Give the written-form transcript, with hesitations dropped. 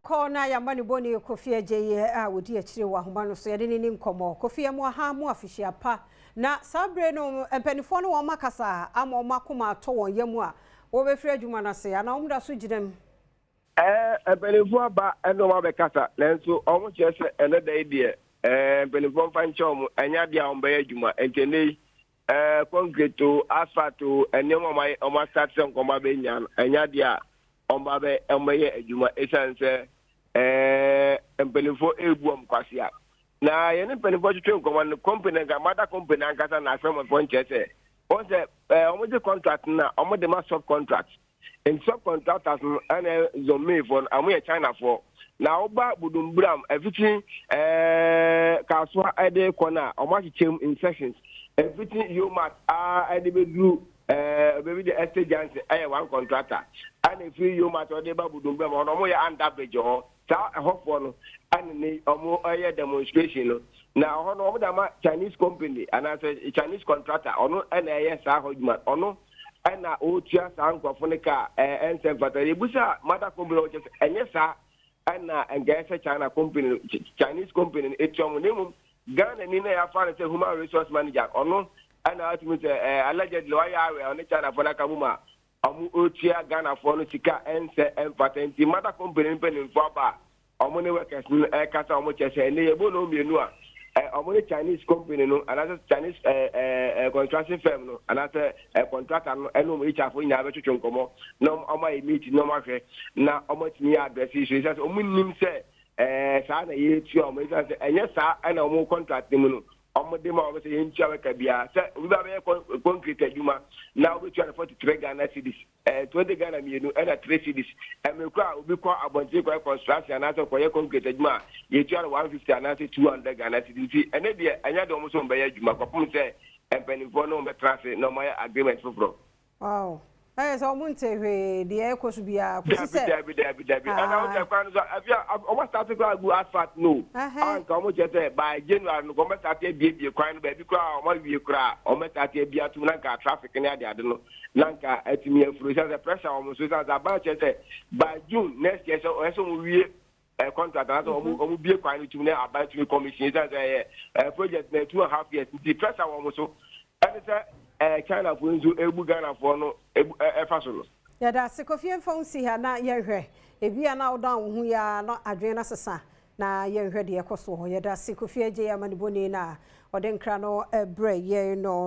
Kona ya mani boni Kofi Agyei a wodi akire wa homa no so ye de ni nkomo Kofi mo ha mo afihia pa na sabre no empanifo no wo makasa ama wo makoma ato won yamu a wo be firi adwuma na se ana wo da so gidem empanifo aba eno ma be kasa lenso omo chese ene da ide empanifo fanche omo anya dia omba adwuma entene concrete asphalt enemo mai omo start se nkoma be nya anya dia omba be omoye adwuma esanse empanifo ebuom kwasia na ye ne empanifo twetwe nkoma no company ga mother company ankasa na asem fo nchese o se omo de contract na omo de ma subcontract in subcontractors and zombie for amu China for na oba budumbram everything kaswa ede corner omo chichem in sections everything you must ede be do baby the estate agency one contractor and if you must ode ba budumbram omo ya under bridge ho sa hofo no and ni omo demonstration no na ho no omo da ma Chinese company and as a Chinese contractor ono na sa hodman ono ana otua sankofonika ense fatari busa mother company o just enyesa ana engese China company Chinese company etuom nemu Ghana ni na ya fa say human resource manager ono ana atumi say allegedly why are on China for na kamuma amu otua Ghana for no sika ense empatenti mother company pen for ba omo ne workers no kasa omo chese ne yebo no mienu a omo Chinese company no another Chinese construction firm no another contractor no eno mo ichafo nya be twetwe nkomo no omo meet no ma hwe na omo timi address issue say omo nim say sa na ye tu omo say enye sa na omo contract mu no omo de ma omo say ye ntua ka bia say we ba be concrete adwuma na we 43 Ghana cedis 20 Ghana mienu and 3 cedis me kwa obi kwa abonti kwa construction na so kwa ye concrete adwuma ye tu 150 na 200 Ghana cedis ene de anya de omo so mba ye adwuma kwa pum say empanifo no be trase no my agreement for wow so munte hwe de e kosu bia kosi se Dabi ana o te kwa no afia o start to go asphalt no an ka o chete by January no go start bie kwan no ba bi kwa o ma wie kra o start bie atu na ka traffic ni ade no na ka atimi afuro say pressure o so say ba chete by June next year so mo wie contract na so o bie kwan no tumi na about to commission say project na 2.5 years the pressure o so and say China for nzu ebu Ghana for no efasolo ya da sekofie fonsi ha na yehwe ebia na odan hu ya no adwen na sesa na yehwe de ekoso ho ya da sekofie Agyei amaniboni na odenkra no ebre ye no